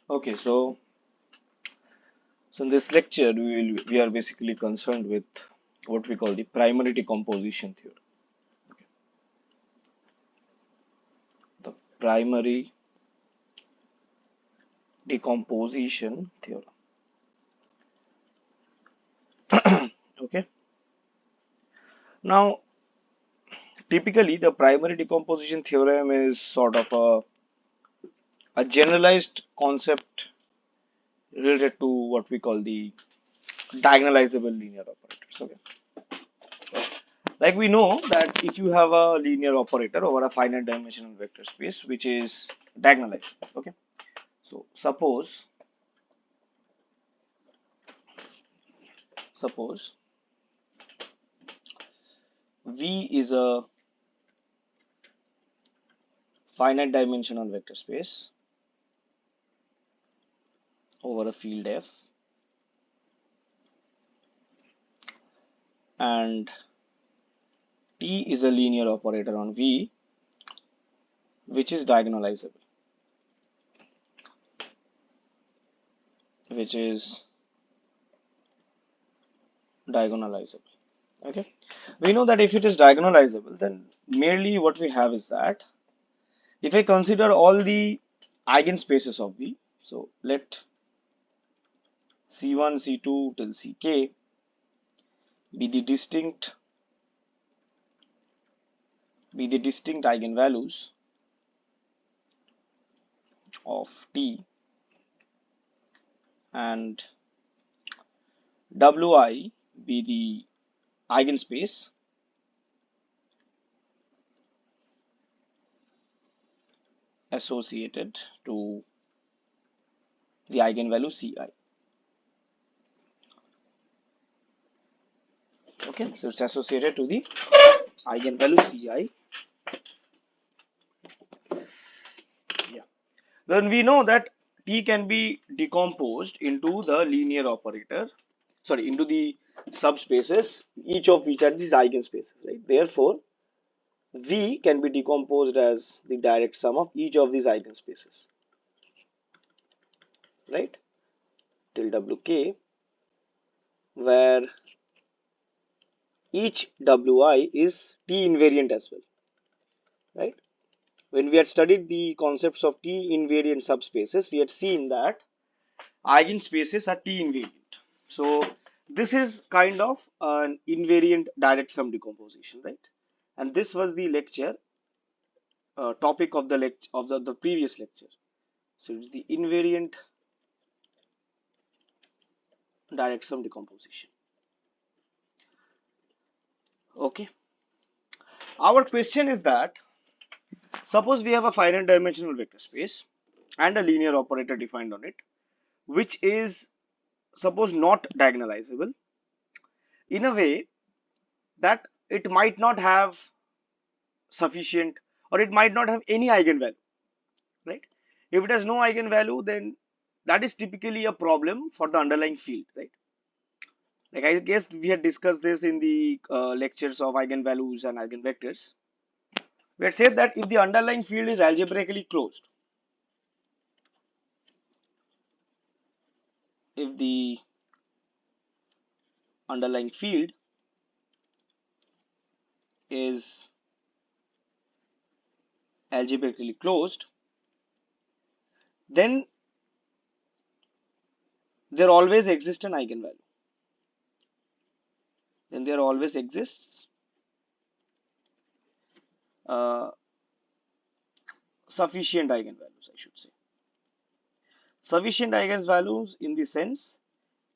Okay, so in this lecture we are basically concerned with what we call the primary decomposition theorem. Okay. The primary decomposition theorem. Okay. Now, typically the primary decomposition theorem is sort of a generalized concept related to what we call the diagonalizable linear operators. Okay. Like we know that if you have a linear operator over a finite dimensional vector space which is diagonalizable. Okay. So suppose V is a finite dimensional vector space over a field F, and T is a linear operator on V which is diagonalizable, which is diagonalizable. Okay, we know that if it is diagonalizable, then merely what we have is that if I consider all the eigenspaces of V, so let C1, C2 till Ck be the distinct eigenvalues of T, and Wi be the eigenspace associated to the eigenvalue Ci. Okay, so it's associated to the eigenvalue Ci. Yeah. Then we know that T can be decomposed into the linear operator, sorry, into the subspaces, each of which are these eigenspaces, right? Therefore, V can be decomposed as the direct sum of each of these eigenspaces, right? Till Wk, where each Wi is T invariant as well, right? When we had studied the concepts of T invariant subspaces, we had seen that eigenspaces are T invariant. So this is kind of an invariant direct sum decomposition, right? And this was the lecture topic of the previous lecture. So it's the invariant direct sum decomposition. Okay. Our question is that suppose we have a finite dimensional vector space and a linear operator defined on it, which is suppose not diagonalizable in a way that it might not have sufficient, or it might not have any eigenvalue, right? If it has no eigenvalue, then that is typically a problem for the underlying field, right? Like I guess we had discussed this in the lectures of eigenvalues and eigenvectors. We had said that if the underlying field is algebraically closed, if the underlying field is algebraically closed, then there always exists an eigenvalue. Then there always exists sufficient eigenvalues, I should say. Sufficient eigenvalues in the sense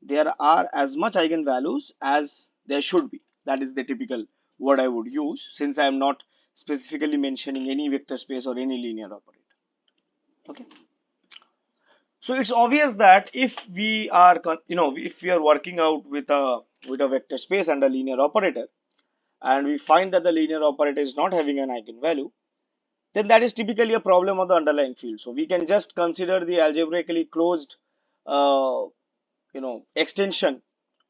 there are as much eigenvalues as there should be. That is the typical word I would use, since I am not specifically mentioning any vector space or any linear operator. Okay. So it's obvious that if we are, if we are working out with a vector space and a linear operator, and we find that the linear operator is not having an eigenvalue, then that is typically a problem of the underlying field. So we can just consider the algebraically closed, extension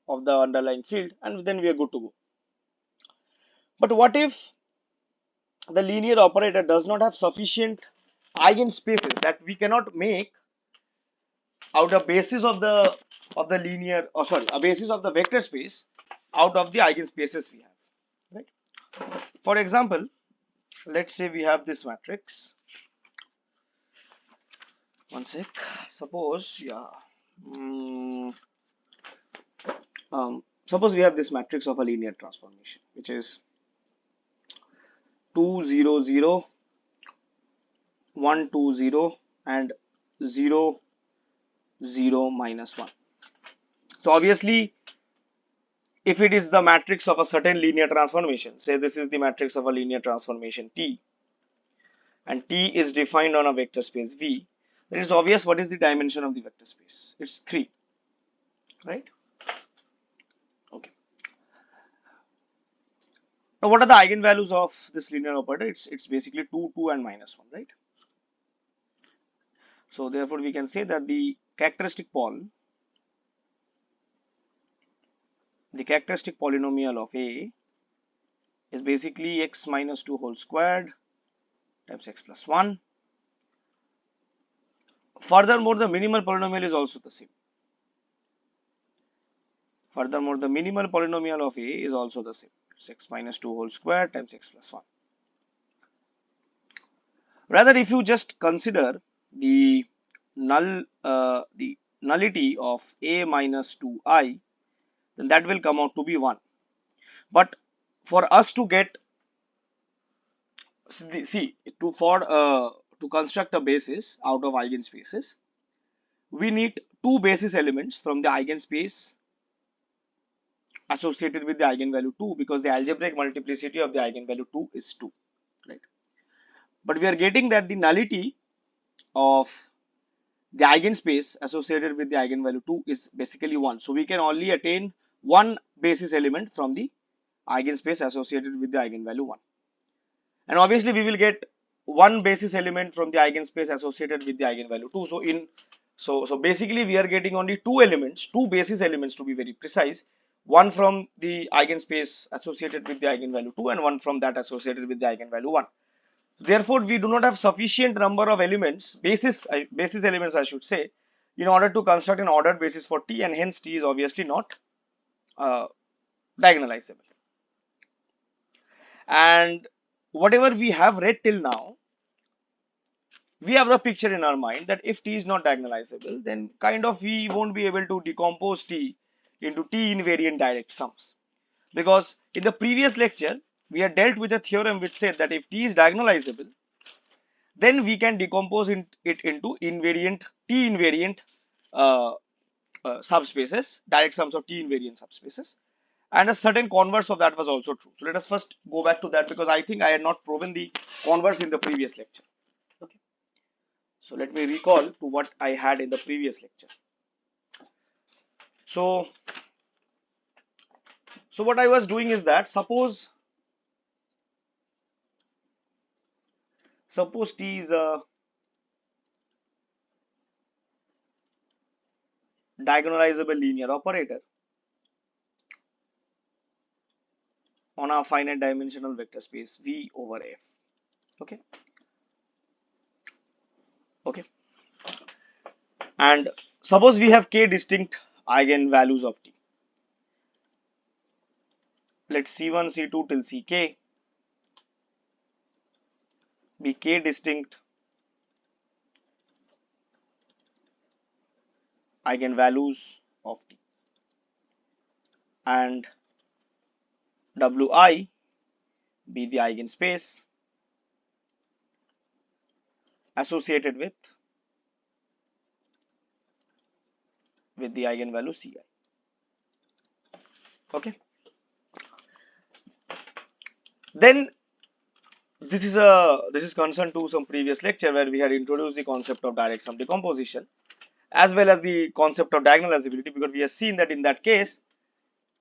of the underlying field, and then we are good to go. But what if the linear operator does not have sufficient eigenspaces, that we cannot make out a basis of the linear, or sorry, a basis of the vector space out of the eigenspaces we have, right? For example, let's say we have this matrix. One sec. Suppose, yeah. mm, Suppose we have this matrix of a linear transformation, which is 2 0 0 1 2 0 and 0 0 minus 1. So obviously, if it is the matrix of a certain linear transformation, say this is the matrix of a linear transformation T, and T is defined on a vector space V, then it's obvious what is the dimension of the vector space. It's 3, right? Okay. Now, what are the eigenvalues of this linear operator? It's basically 2, 2, and minus 1, right? So therefore, we can say that the characteristic polynomial of A is basically x minus 2 whole squared times x plus 1. Furthermore, the minimal polynomial is also the same. Furthermore, the minimal polynomial of A is also the same. It's x minus 2 whole squared times x plus 1. Rather, if you just consider the nullity of A minus 2i, then that will come out to be 1. But for us to get, to construct a basis out of eigenspaces, we need two basis elements from the eigenspace associated with the eigenvalue 2, because the algebraic multiplicity of the eigenvalue 2 is 2, right? But we are getting that the nullity of the eigenspace associated with the eigenvalue 2 is basically 1. So we can only attain one basis element from the eigenspace associated with the eigenvalue 1. And obviously we will get one basis element from the eigenspace associated with the eigenvalue 2. So basically we are getting only two basis elements to be very precise, one from the eigenspace associated with the eigenvalue 2 and one from that associated with the eigenvalue 1. Therefore, we do not have sufficient number of elements, basis elements I should say, in order to construct an ordered basis for T, and hence T is obviously not diagonalizable. And whatever we have read till now, we have the picture in our mind that if T is not diagonalizable, then kind of we won't be able to decompose T into T invariant direct sums. Because in the previous lecture, we had dealt with a theorem which said that if T is diagonalizable, then we can decompose it into T invariant subspaces, direct sums of T invariant subspaces, and a certain converse of that was also true. So let us first go back to that, because I think I had not proven the converse in the previous lecture. Okay. So let me recall to what I had in the previous lecture. So what I was doing is that suppose T is a diagonalizable linear operator on a finite dimensional vector space V over F. Okay. Okay. And suppose we have k distinct eigenvalues of T. Let C1, C2 till Ck be k distinct eigenvalues of T, and Wi be the eigenspace associated with the eigenvalue Ci. Okay. Then this is concerned to some previous lecture where we had introduced the concept of direct sum decomposition as well as the concept of diagonalizability, because we have seen that in that case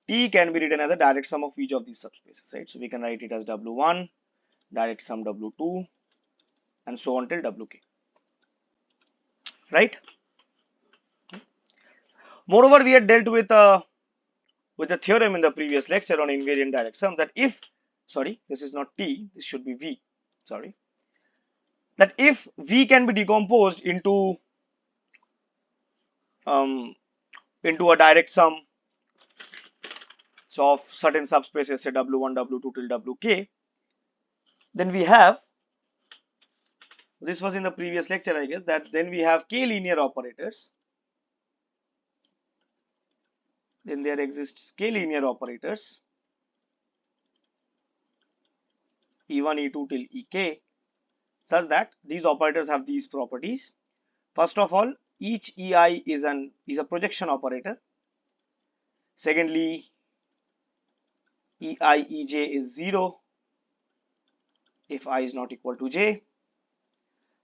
T can be written as a direct sum of each of these subspaces, right? So we can write it as W1, direct sum W2, and so on till Wk, right? Moreover, we had dealt with a theorem in the previous lecture on invariant direct sum that if, sorry, this is not T, this should be V, sorry, that if V can be decomposed into into a direct sum so of certain subspaces, say W1, W2 till Wk, then we have, this was in the previous lecture I guess, that then we have k linear operators. Then there exists k linear operators E1, E2 till Ek, such that these operators have these properties. First of all, each Ei is a projection operator. Secondly, Ei Ej is 0 if I is not equal to j.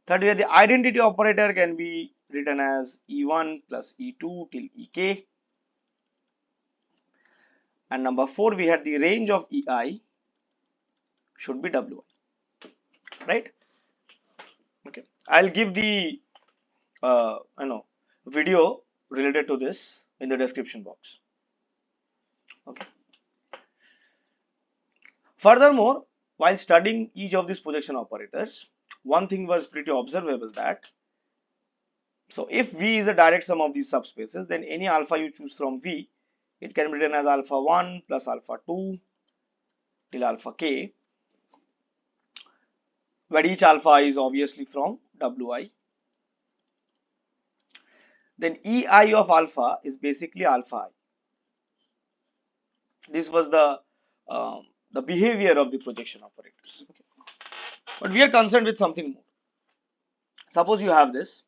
Thirdly, the identity operator can be written as E1 plus E2 till Ek. And number 4, we had the range of Ei should be Wi, right? Okay, I'll give the video related to this in the description box. Okay. Furthermore, while studying each of these projection operators, one thing was pretty observable, that so if V is a direct sum of these subspaces, then any alpha you choose from V, it can be written as alpha 1 plus alpha 2 till alpha k, where each alpha is obviously from Wi. Then Ei of alpha is basically alpha I. This was the behavior of the projection operators. Okay. But we are concerned with something more. Suppose you have this.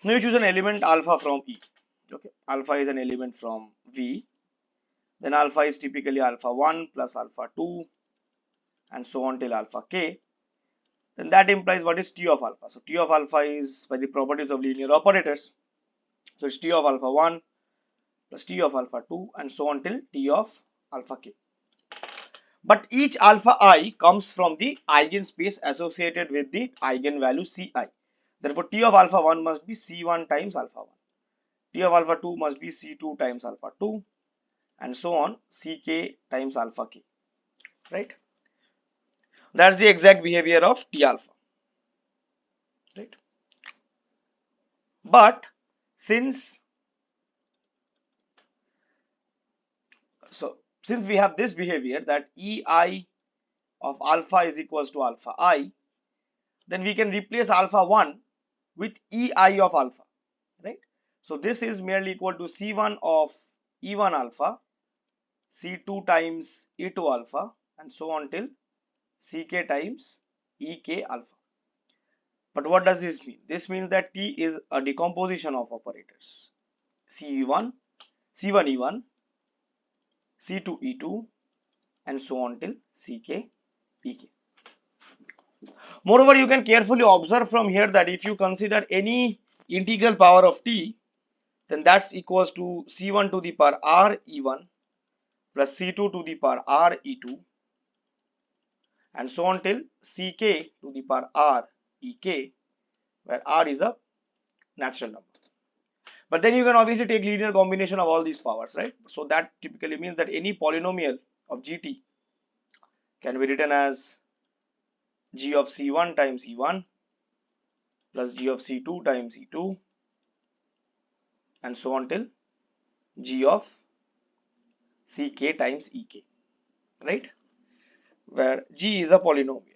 Now you choose an element alpha from E. Okay, alpha is an element from V. Then alpha is typically alpha 1 plus alpha 2 and so on till alpha k. Then that implies what is T of alpha. So T of alpha is by the properties of linear operators. So it's T of alpha 1 plus T of alpha 2 and so on till T of alpha k. But each alpha I comes from the eigenspace associated with the eigenvalue Ci. Therefore, T of alpha 1 must be C1 times alpha 1. T of alpha 2 must be C2 times alpha 2 and so on Ck times alpha k. Right? That's the exact behavior of T alpha. Right? But since we have this behavior that Ei of alpha is equals to alpha I, then we can replace alpha 1 with Ei of alpha, right? So this is merely equal to C1 of E1 alpha, C2 times E2 alpha and so on till Ck times Ek alpha. But what does this mean? This means that T is a decomposition of operators. C1 E1, C2 E2 and so on till Ck Ek. Moreover, you can carefully observe from here that if you consider any integral power of T, then that's equals to C1 to the power R E1 plus C2 to the power R E2 and so on till Ck to the power R Ek, where R is a natural number. But then you can obviously take linear combination of all these powers, right? So that typically means that any polynomial of Gt can be written as G of C1 times E1 plus G of C2 times E2 and so on till G of Ck times Ek, right? Where G is a polynomial.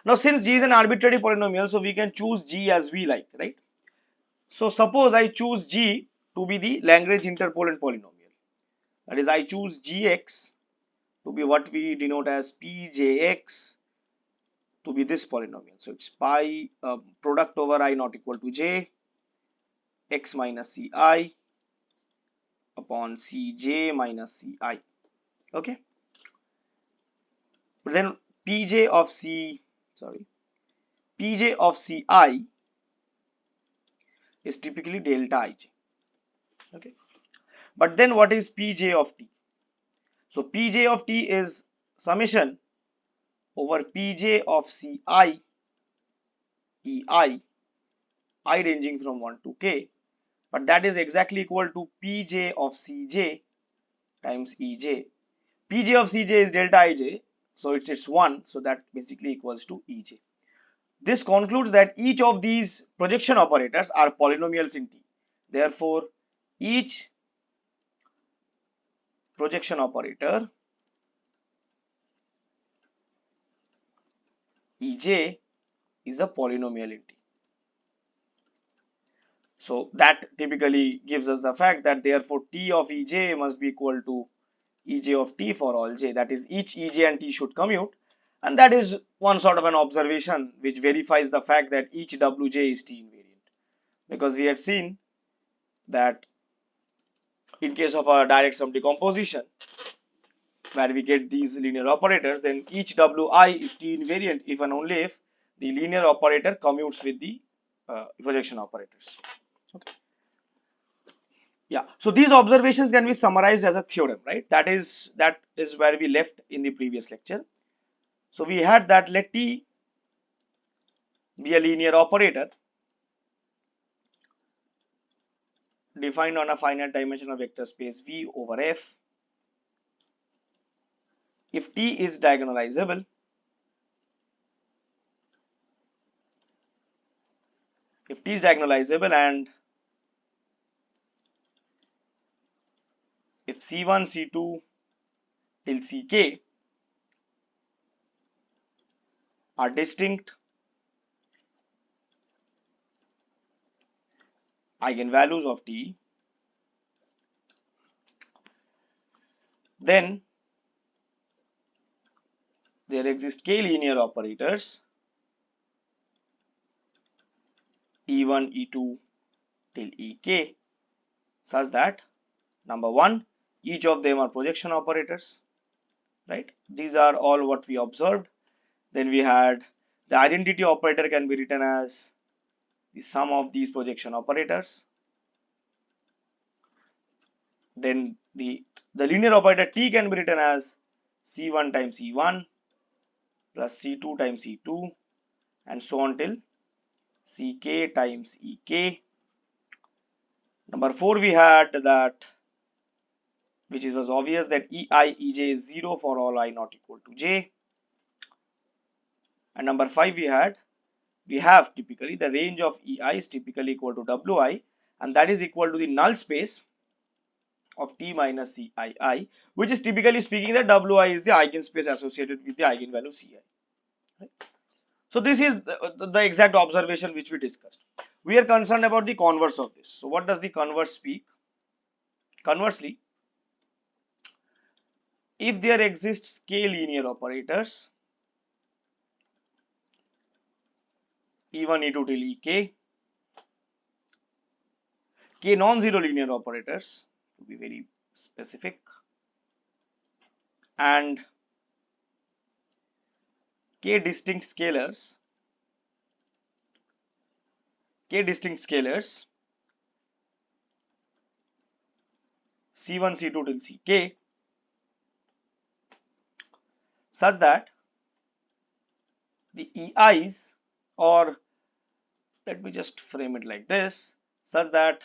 Now since G is an arbitrary polynomial, so we can choose G as we like, right? So suppose I choose G to be the Lagrange interpolate polynomial. That is, I choose Gx to be what we denote as Pjx to be this polynomial. So it's pi product over I not equal to j x minus ci upon cj minus ci. Okay. But then pj of ci is typically delta ij. Okay. But then what is pj of t? So pj of t is summation over pj of ci ei, I ranging from 1 to k, but that is exactly equal to pj of cj times ej. Pj of cj is delta ij, so it's 1, so that basically equals to ej. This concludes that each of these projection operators are polynomials in T. Therefore, each projection operator Ej is a polynomial in T. So that typically gives us the fact that therefore T of Ej must be equal to Ej of T for all j. That is, each Ej and T should commute, and that is one sort of an observation which verifies the fact that each Wj is T invariant, because we had seen that in case of a direct sum decomposition where we get these linear operators, then each Wi is T invariant if and only if the linear operator commutes with the projection operators. Okay. Yeah, so these observations can be summarized as a theorem, right? That is where we left in the previous lecture. So we had that let T be a linear operator defined on a finite dimensional vector space V over F if T is diagonalizable, and if C1, C2 till Ck are distinct eigenvalues of T, then there exist k linear operators E1, E2 till Ek such that number one, each of them are projection operators, right? These are all what we observed. Then we had the identity operator can be written as the sum of these projection operators. Then the linear operator T can be written as C1 times C1 plus C2 times C2 and so on till Ck times Ek. Number 4 we had that, which was obvious, that Ei Ej is 0 for all I not equal to j. And number 5 we have typically the range of Ei is typically equal to Wi, and that is equal to the null space of T minus Cii, which is typically speaking that Wi is the eigenspace associated with the eigenvalue Ci. Right? So this is the exact observation which we discussed. We are concerned about the converse of this. So what does the converse speak? Conversely, if there exists k linear operators E1, E2 till Ek, k non-zero linear operators to be very specific, and k distinct scalars C1, C2 till Ck such that the EIs, or let me just frame it like this, such that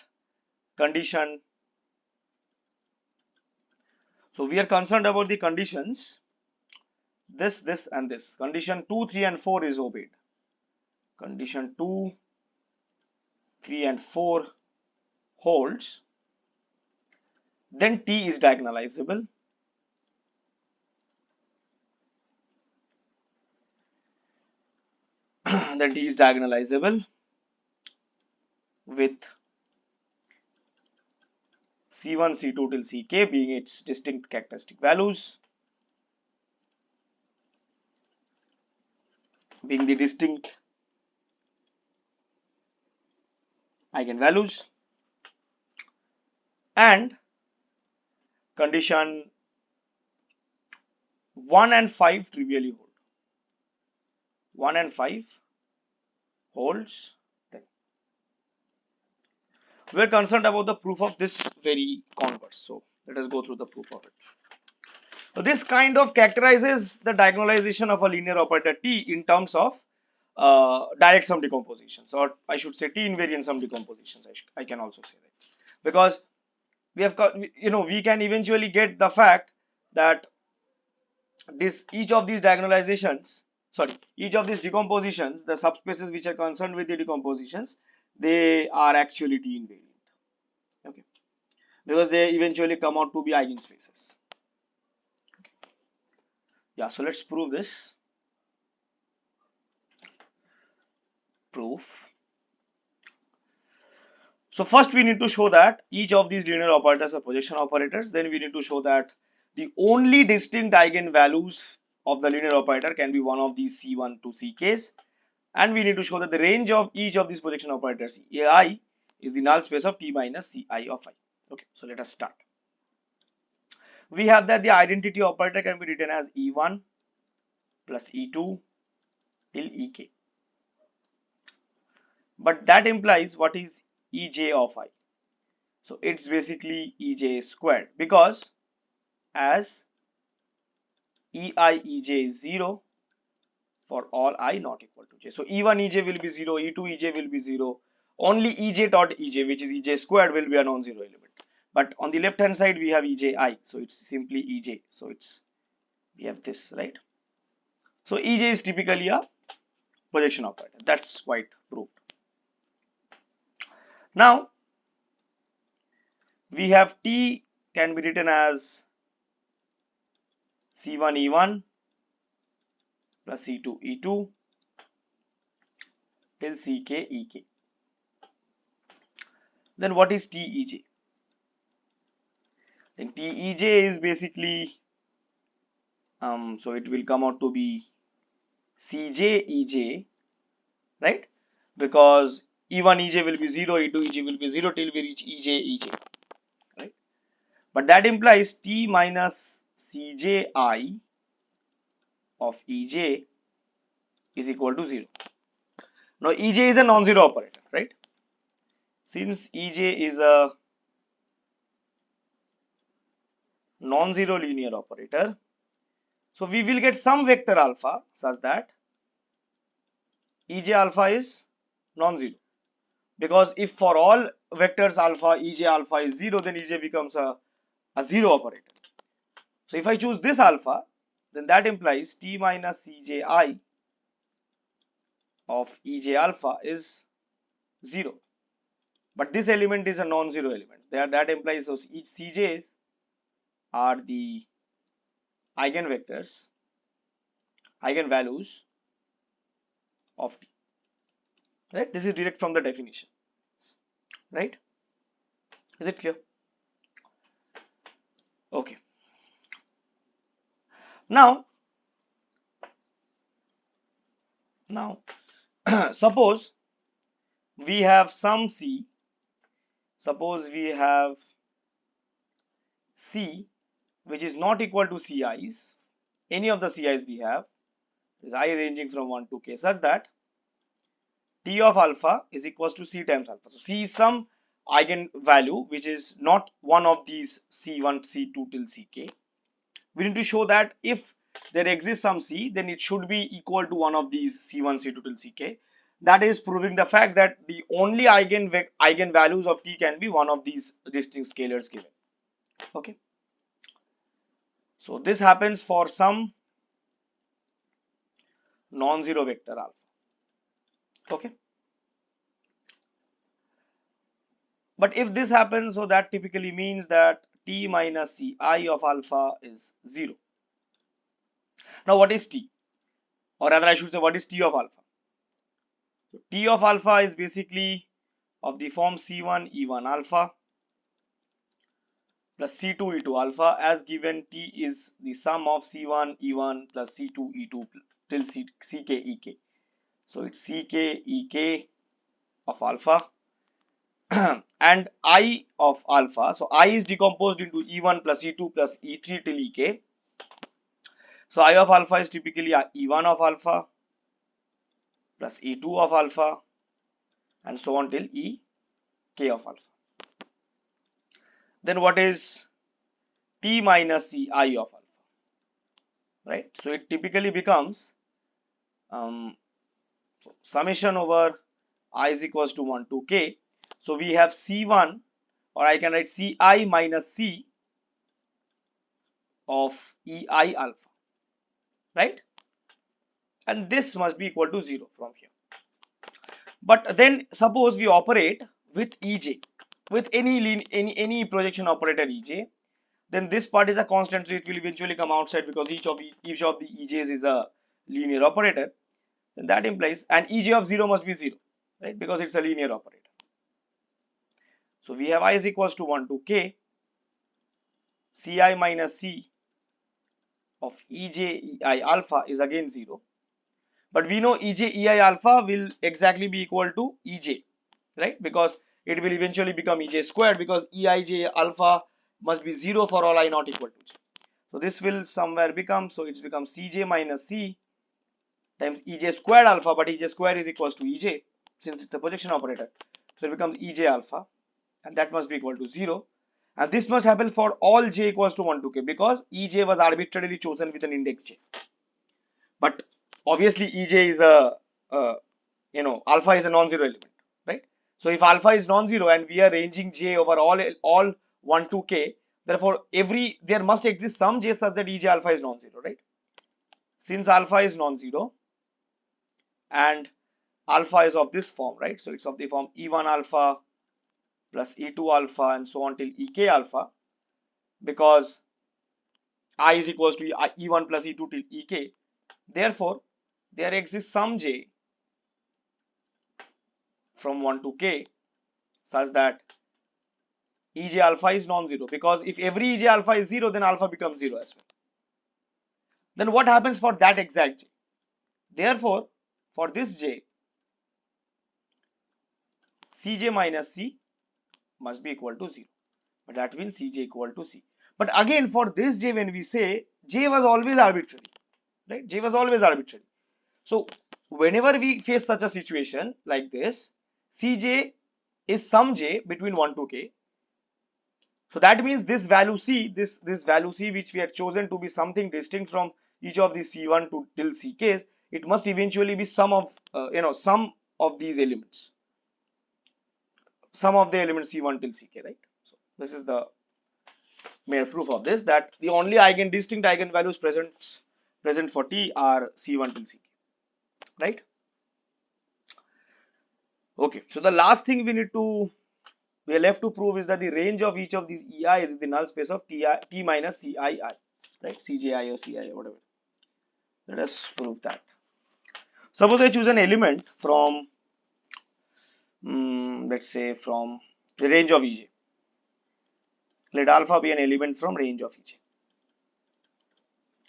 condition, so we are concerned about the conditions this, and this. Condition 2, 3 and 4 is obeyed. Condition 2, 3 and 4 holds, then T is diagonalizable. Then T is diagonalizable with C1, C2 till Ck being its distinct characteristic values, being the distinct eigenvalues, and condition 1 and 5 trivially hold. 1 and 5 holds. We are concerned about the proof of this very converse. So let us go through the proof of it. So this kind of characterizes the diagonalization of a linear operator T in terms of direct sum decompositions, or I should say T invariant sum decompositions. I can also say that, because we have got, we can eventually get the fact that each of these diagonalizations sorry, each of these decompositions, the subspaces which are concerned with the decompositions, they are actually T invariant. Okay, because they eventually come out to be eigenspaces. Yeah, so let's prove this. Proof. So first we need to show that each of these linear operators are projection operators. Then we need to show that the only distinct eigenvalues of the linear operator can be one of these C1 to Ck's. And we need to show that the range of each of these projection operators AI is the null space of T minus Ci of I. Okay, so let us start. We have that the identity operator can be written as E1 plus E2 till Ek. But that implies what is Ej of I. So it's basically Ej squared, because as Ei Ej is 0 for all I not equal to j. So E1 Ej will be 0, E2 Ej will be 0. Only Ej dot Ej, which is Ej squared, will be a non-zero element. But on the left hand side we have Eji, so it's simply Ej. So we have this, right? So Ej is typically a projection operator. That's quite proved. Now we have T can be written as C1 E1 plus C2 E2 till Ck Ek. Then what is Tej? Then Tej is basically so it will come out to be Cj Ej, right? Because E1 Ej will be 0, E2 Ej will be 0 till we reach Ej Ej, right? But that implies T minus Cji of Ej is equal to 0. Now Ej is a non-zero operator, right? Since Ej is a non-zero linear operator, so we will get some vector alpha such that Ej alpha is non-zero. Because if for all vectors alpha Ej alpha is 0, then Ej becomes a zero operator. So if I choose this alpha, then that implies T minus Cji of Ej alpha is 0. But this element is a non-zero element. That implies those each Cj's are the eigenvectors, eigenvalues of T. Right? This is direct from the definition. Right? Is it clear? Okay. Now suppose we have some C. Suppose we have C which is not equal to Ci's. Any of the Ci's we have is I ranging from 1 to k, such that T of alpha is equals to C times alpha. So C is some eigenvalue which is not one of these C1, C2 till Ck. We need to show that if there exists some C, then it should be equal to one of these C1, C2 till Ck. That is proving the fact that the only eigenvalues of T can be one of these distinct scalars given. Okay. So this happens for some non-zero vector alpha. Okay. But if this happens, so that typically means that T minus Ci of alpha is 0. Now what is T? Or rather I should say what is T of alpha? So T of alpha is basically of the form C1 E1 alpha plus C2 E2 alpha, as given T is the sum of C1 E1 plus C2 E2 till Ck Ek. So it's Ck Ek of alpha and I of alpha. So I is decomposed into E1 plus E2 plus E3 till Ek. So I of alpha is typically E1 of alpha plus E2 of alpha and so on till Ek of alpha. Then what is T minus Ci of alpha, right? So it typically becomes summation over I is equals to 1 to k. So we have C1, or I can write Ci minus C of Ei alpha, right? and this must be equal to 0 from here. But then suppose we operate with Ej, with any projection operator Ej, then this part is a constant, so it will eventually come outside because each of the Ej's is a linear operator. Then that implies, and Ej of 0 must be 0, right? Because it's a linear operator. So we have I is equals to 1 to k Ci minus C of Ej Ei alpha is again 0. But we know Ej Ei alpha will exactly be equal to Ej, right? Because it will eventually become Ej squared, because Eij alpha must be 0 for all I not equal to j. So this will somewhere become, so it's become Cj minus C times Ej squared alpha, but Ej squared is equals to Ej since it's a projection operator. So it becomes Ej alpha, and that must be equal to 0. And this must happen for all j equals to 1 to k, because Ej was arbitrarily chosen with an index j. But obviously Ej is alpha is a non-zero element, right? So if alpha is non-zero and we are ranging j over all 1 to k, therefore there must exist some j such that Ej alpha is non-zero, right? Since alpha is non-zero and alpha is of this form, right? So it's of the form E1 alpha plus E2 alpha and so on till Ek alpha, because I is equals to E1 plus E2 till Ek. Therefore, there exists some j from 1 to k such that Ej alpha is non-zero, because if every Ej alpha is 0, then alpha becomes 0 as well. Then what happens for that exact j? Therefore, for this j, Cj minus C must be equal to 0. But that means Cj equal to C. But again, for this j, when we say j was always arbitrary, right? J was always arbitrary. So whenever we face such a situation like this, Cj is some j between 1 to k. So that means this value C, this value C, which we have chosen to be something distinct from each of these C1 to till Ck's, it must eventually be some of some of these elements, some of the elements C1 till Ck, right? So this is the mere proof of this, that the only distinct eigenvalues present for T are C1 till Ck, right? Okay, so the last thing we are left to prove is that the range of each of these EIs is the null space of T minus Cii, right? Cji or Ci or whatever. Let us prove that. Suppose I choose an element from, let's say, from the range of Ej. Let alpha be an element from range of Ej.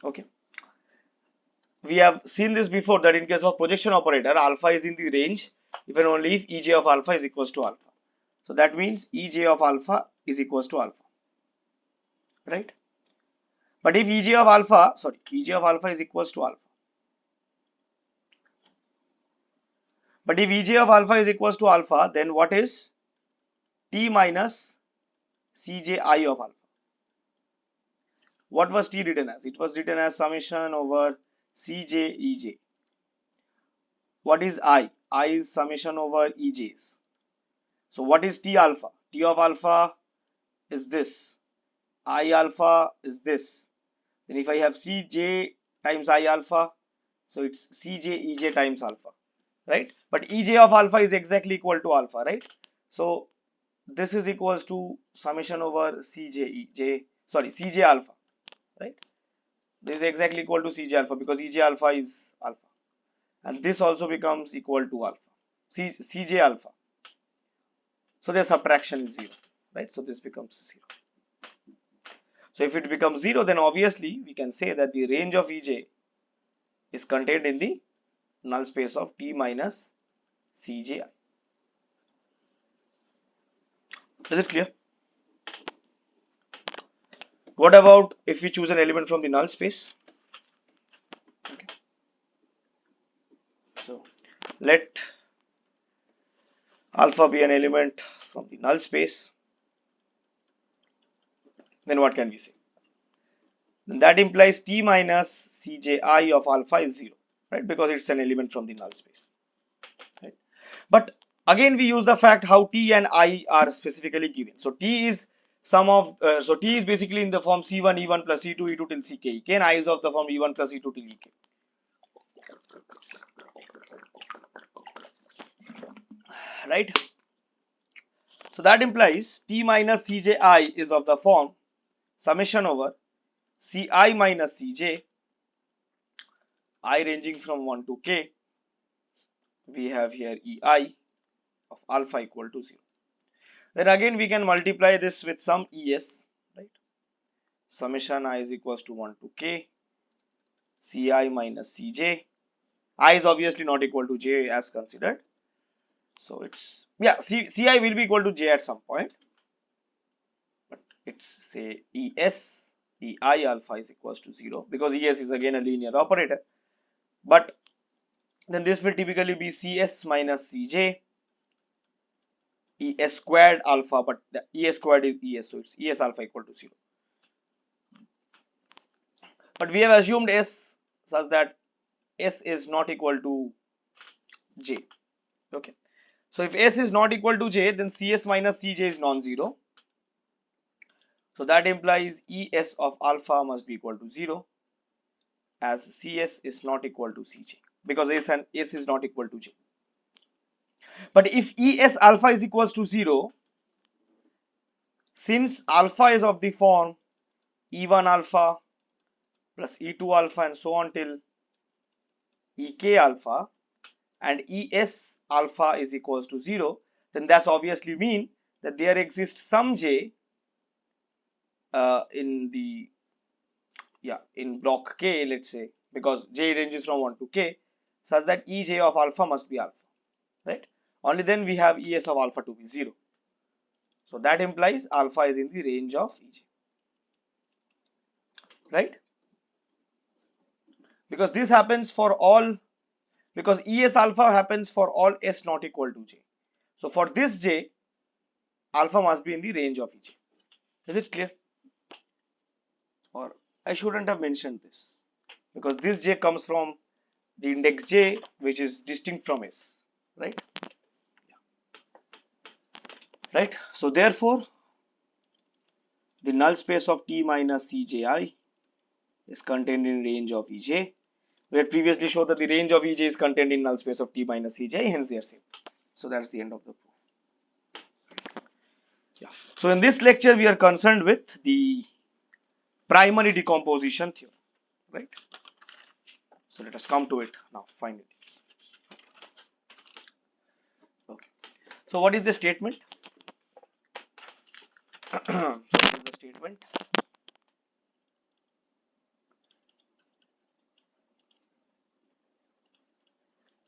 Okay. We have seen this before, that in case of projection operator, alpha is in the range if and only if Ej of alpha is equals to alpha. So that means Ej of alpha is equals to alpha, right? But if Ej of alpha is equals to alpha, but if Ej of alpha is equals to alpha, then what is T minus Cji of alpha? What was T written as? It was written as summation over Cj Ej. What is I? I is summation over Ej's. So what is T alpha? T of alpha is this. I alpha is this. Then if I have Cj times I alpha, so it's Cj Ej times alpha, right? But Ej of alpha is exactly equal to alpha, right? So this is equals to summation over Cj alpha, right? This is exactly equal to Cj alpha, because Ej alpha is alpha, and this also becomes equal to alpha, Cj alpha. So their subtraction is 0, right? So this becomes 0. So if it becomes 0, then obviously we can say that the range of Ej is contained in the null space of T minus Cji. Is it clear? What about if we choose an element from the null space? Okay. So let alpha be an element from the null space. Then what can we say? Then that implies T minus Cji of alpha is 0, right? Because it's an element from the null space, right? But again, we use the fact how T and I are specifically given. So T is T is basically in the form C1 E1 plus E2 E2 till Ck, and I is of the form E1 plus E2 till Ek. right? So that implies T minus Cji is of the form summation over Ci minus Cj, I ranging from 1 to k. We have here Ei of alpha equal to 0. Then again we can multiply this with some Es, right? Summation I is equals to 1 to k, Ci minus Cj. I is obviously not equal to j as considered. So it's, yeah, Ci will be equal to j at some point. But it's say Ei alpha is equals to 0 because Es is again a linear operator. But then this will typically be Cs minus Cj Es squared alpha, but the Es squared is Es, so it's Es alpha equal to 0. But we have assumed S such that S is not equal to J. Okay. So if S is not equal to J, then Cs minus Cj is non-zero. So that implies Es of alpha must be equal to 0, as Cs is not equal to Cj because S is not equal to J. But if Es alpha is equals to 0, since alpha is of the form E1 alpha plus E2 alpha and so on till Ek alpha, and Es alpha is equals to 0, then that's obviously mean that there exists some J in the, in block K, let's say, because J ranges from 1 to K, such that Ej of alpha must be alpha, right? Only then we have Es of alpha to be 0. So that implies alpha is in the range of Ej, right? Because this happens for all, because Es alpha happens for all S not equal to J. So for this J, alpha must be in the range of Ej. Is it clear? Or I shouldn't have mentioned this because this J comes from the index J, which is distinct from S, right? Right. So therefore, the null space of T minus Cji is contained in range of Ej. We had previously showed that the range of Ej is contained in null space of T minus Cji, hence they are same. So that's the end of the proof. Yeah. So in this lecture, we are concerned with the primary decomposition theorem, right? So let us come to it now, finally. Okay. So what is the statement? So what is the statement?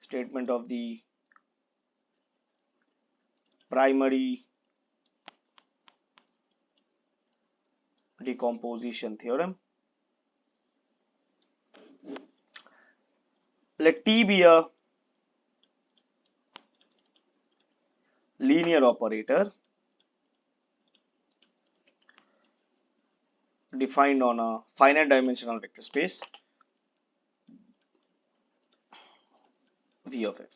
Statement of the primary decomposition theorem. Let T be a linear operator defined on a finite dimensional vector space V of f.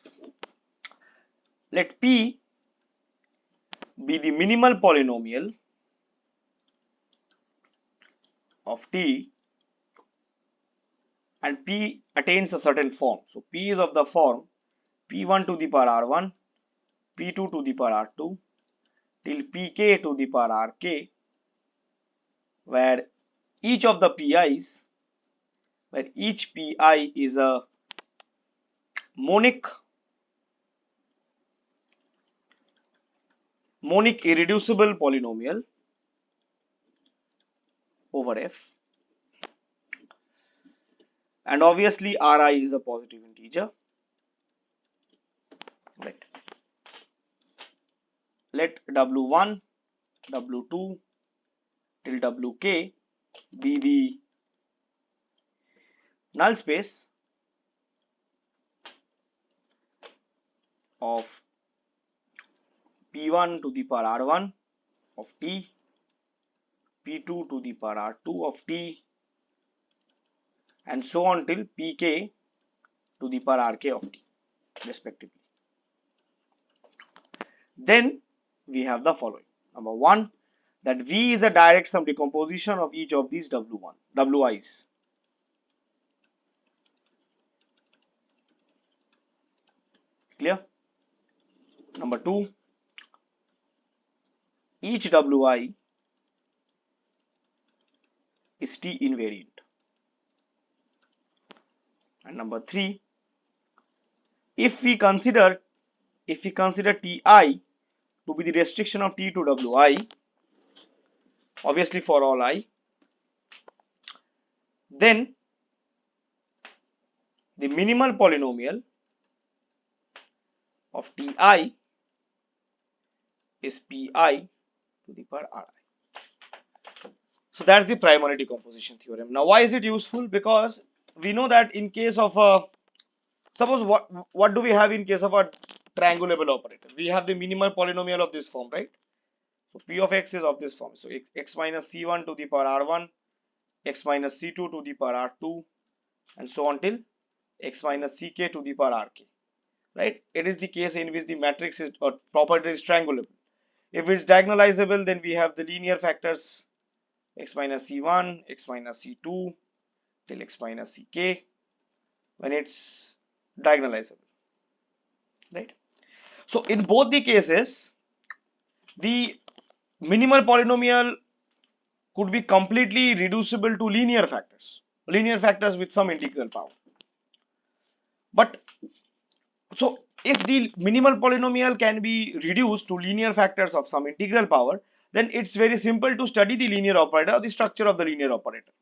Let P be the minimal polynomial of T and P attains a certain form. So P is of the form P1 to the power R1, P2 to the power R2 till Pk to the power Rk, where each of the Pi's, where each Pi is a monic irreducible polynomial over f, and obviously Ri is a positive integer, right? Let W1, W2 till Wk be the null space of P1 to the power R1 of T, P2 to the power R2 of T, and so on till Pk to the power Rk of T, respectively. Then we have the following. Number 1, that V is a direct sum decomposition of each of these W1, Wi's. Clear? Number 2, each wi is T invariant. And number 3, if we consider Ti to be the restriction of T to Wi, obviously for all I, then the minimal polynomial of Ti is Pi to the power Ri. So that's the primary decomposition theorem. Now why is it useful? Because we know that in case of a, suppose what do we have in case of a triangulable operator? We have the minimal polynomial of this form, right? So P of x is of this form. So x minus c1 to the power r1, x minus c2 to the power r2, and so on till x minus ck to the power rk. Right? It is the case in which the matrix is or property is triangulable. If it's diagonalizable, then we have the linear factors x minus c1, x minus c2 till x minus ck when it's diagonalizable. Right? So in both the cases, the minimal polynomial could be completely reducible to linear factors with some integral power. But so if the minimal polynomial can be reduced to linear factors of some integral power, then it's very simple to study the linear operator or the structure of the linear operator,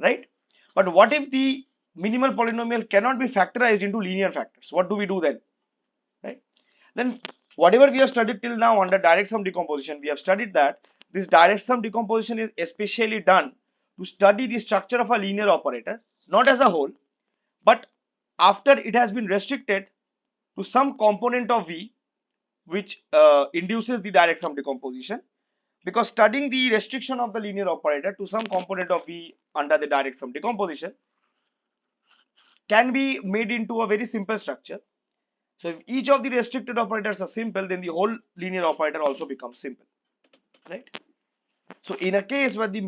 right? But what if the minimal polynomial cannot be factorized into linear factors? What do we do then, right? Then whatever we have studied till now under direct sum decomposition, we have studied that this direct sum decomposition is especially done to study the structure of a linear operator, not as a whole, but after it has been restricted to some component of V which induces the direct sum decomposition, because studying the restriction of the linear operator to some component of V under the direct sum decomposition can be made into a very simple structure. So if each of the restricted operators are simple, then the whole linear operator also becomes simple, right? So in a case where the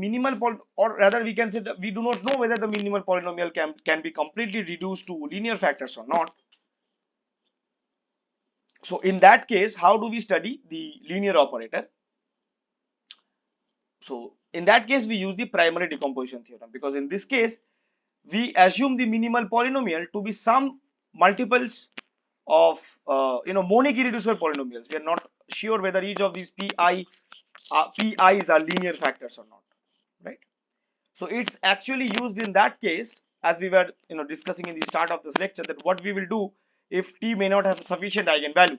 or rather we can say that we do not know whether the minimal polynomial can be completely reduced to linear factors or not. So in that case, how do we study the linear operator? So in that case, we use the primary decomposition theorem, because in this case, we assume the minimal polynomial to be some multiples of monic irreducible polynomials. We are not sure whether each of these PI's are linear factors or not, right? So it's actually used in that case, as we were discussing in the start of this lecture, that what we will do if T may not have sufficient eigenvalues.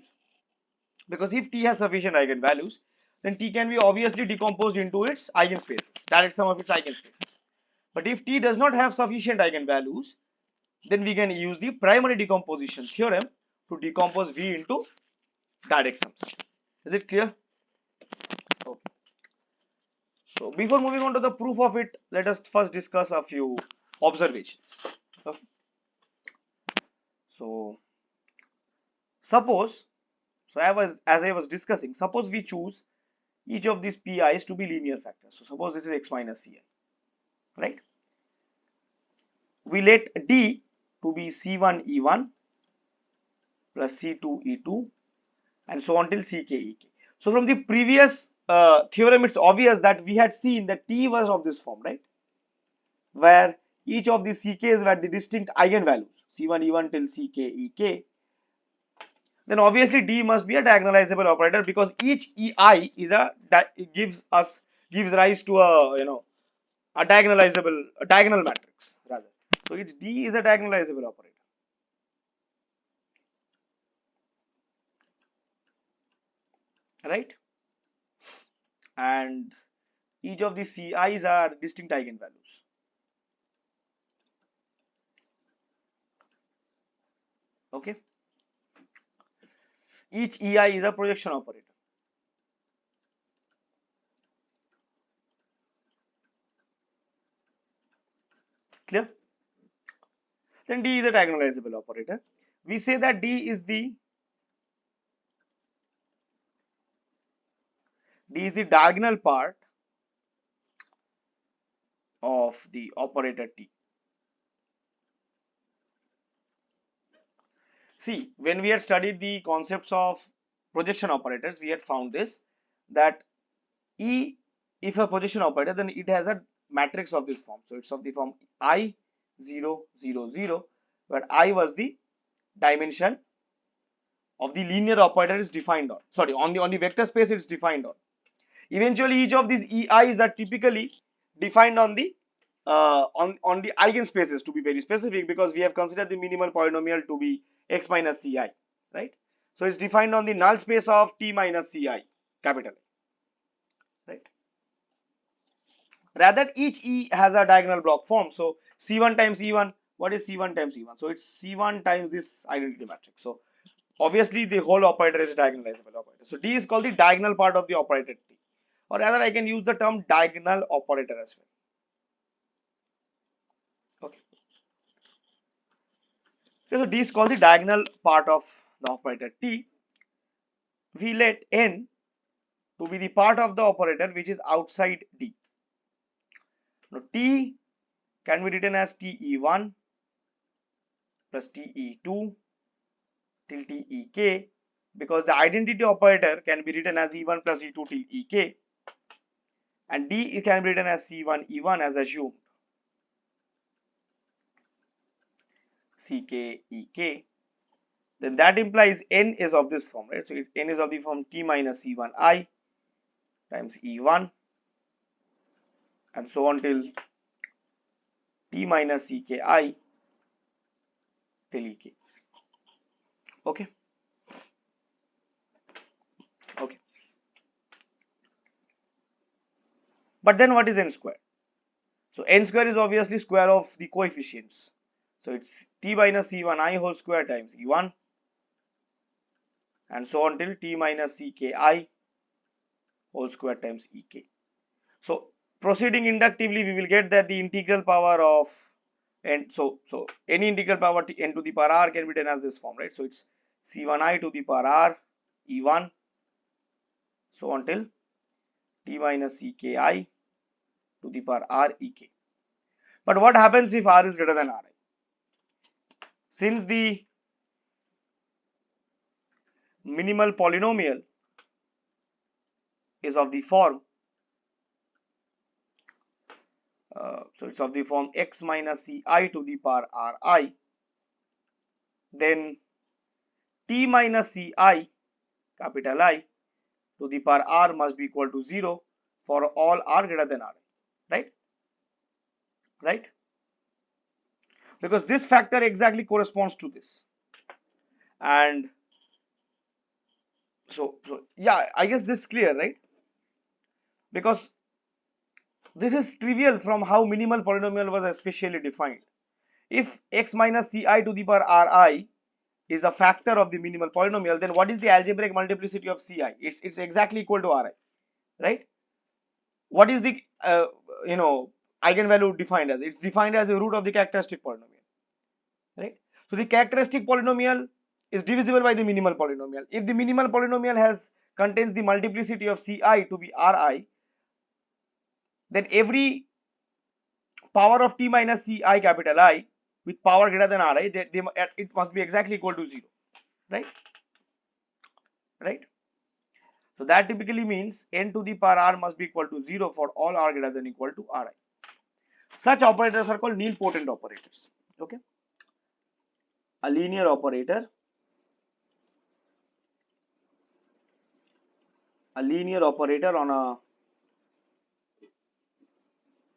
Because if T has sufficient eigenvalues, then T can be obviously decomposed into its eigenspaces, direct sum of its eigenspaces. But if T does not have sufficient eigenvalues, then we can use the primary decomposition theorem to decompose V into direct sums. Is it clear? Okay. So before moving on to the proof of it, let us first discuss a few observations. Okay. So suppose, as I was discussing, suppose we choose each of these PI's to be linear factors. So suppose this is x minus Cn, right? We let D to be C1 E1 plus C2 E2 and so on till Ck Ek. So from the previous theorem, it's obvious that we had seen that T was of this form, right? Where each of the Ck's were the distinct eigenvalues, C1 E1 till Ck Ek. Then obviously D must be a diagonalizable operator, because each EI is gives rise to a diagonal matrix rather. So each D is a diagonalizable operator, right? And each of the CI's are distinct eigenvalues. Okay. Each EI is a projection operator. Clear? Then D is a diagonalizable operator. We say that D is the diagonal part of the operator T. see, when we had studied the concepts of projection operators, we had found this, that E, if a projection operator, then it has a matrix of this form. So it's of the form I 0 0 0, where I was the dimension of the linear operator is defined on. Sorry, on the vector space it's defined on. Eventually, each of these EIs are typically defined on the on the eigenspaces, to be very specific, because we have considered the minimal polynomial to be x minus ci, right? So it's defined on the null space of t minus ci, capital A, right? Rather, each E has a diagonal block form. So C1 times E1, what is C1 times E1? So it's C1 times this identity matrix. So obviously the whole operator is a diagonalizable operator. So D is called the diagonal part of the operator T. Or rather, I can use the term diagonal operator as well. Okay. So D is called the diagonal part of the operator T. We let N to be the part of the operator which is outside D. Now T can be written as TE1 plus TE2 till TEK, because the identity operator can be written as E1 plus E2 till EK, and D it can be written as C1 E1 as assumed, CK EK. Then that implies N is of this form, right? So N is of the form T minus C1 I times E1 and so on till T minus CK I till EK. Okay. Okay. But then what is N square? So N square is obviously square of the coefficients. So it's T minus C1 I whole square times E1 and so on till T minus CK I whole square times EK. So proceeding inductively, we will get that the integral power of n, so any integral power n to the power r can be written as this form, right? So it's C1I to the power r E1 so until T minus CKI to the power r EK. But what happens if r is greater than ri? Since the minimal polynomial is of the form so it's of the form x minus ci to the power ri, then t minus ci capital I to the power r must be equal to 0 for all r greater than r, right? Right? Because this factor exactly corresponds to this. And so yeah, I guess this is clear, right? Because this is trivial from how minimal polynomial was especially defined. If x minus ci to the power ri is a factor of the minimal polynomial, then what is the algebraic multiplicity of ci? It's exactly equal to ri, right? What is the eigenvalue defined as? It's defined as the root of the characteristic polynomial, right? So the characteristic polynomial is divisible by the minimal polynomial. If the minimal polynomial contains the multiplicity of ci to be ri, then every power of t minus ci capital I with power greater than ri, it must be exactly equal to 0, right? Right? So that typically means n to the power r must be equal to 0 for all r greater than equal to ri. Such operators are called nilpotent operators. Okay. A linear operator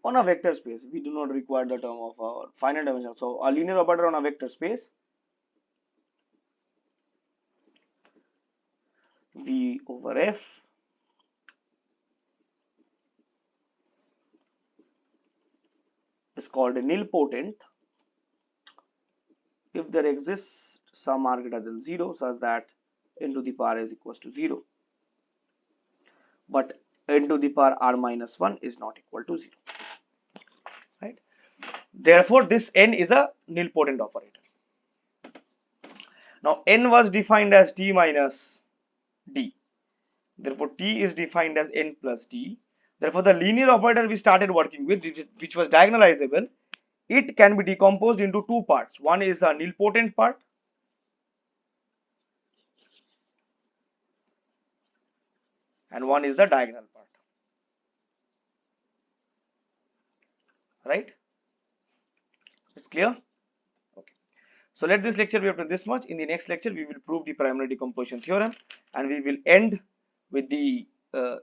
on a vector space. We do not require the term of our finite dimension. So a linear operator on a vector space V over F is called a nilpotent if there exists some r greater than 0 such that n to the power is equals to 0, but n to the power r minus 1 is not equal to 0, right? Therefore this n is a nilpotent operator. Now n was defined as t minus d, therefore t is defined as n plus d. Therefore the linear operator we started working with, which was diagonalizable, it can be decomposed into two parts. One is a nilpotent part and one is the diagonal part, right? It's clear? Okay. So let this lecture be up to this much. In the next lecture, we will prove the primary decomposition theorem, and we will end with the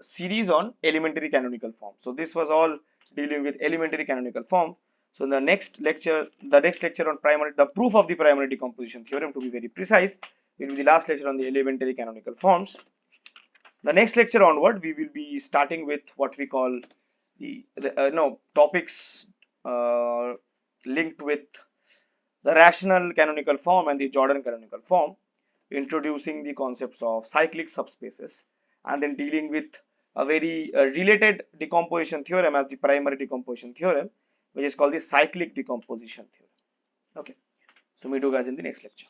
series on elementary canonical form. So this was all dealing with elementary canonical form. So in the next lecture on the proof of the primary decomposition theorem, to be very precise, it will be the last lecture on the elementary canonical forms. The next lecture onward, we will be starting with what we call the topics linked with the rational canonical form and the Jordan canonical form, introducing the concepts of cyclic subspaces, and then dealing with a very related decomposition theorem as the primary decomposition theorem, which is called the cyclic decomposition theorem. Okay, so meet you guys in the next lecture.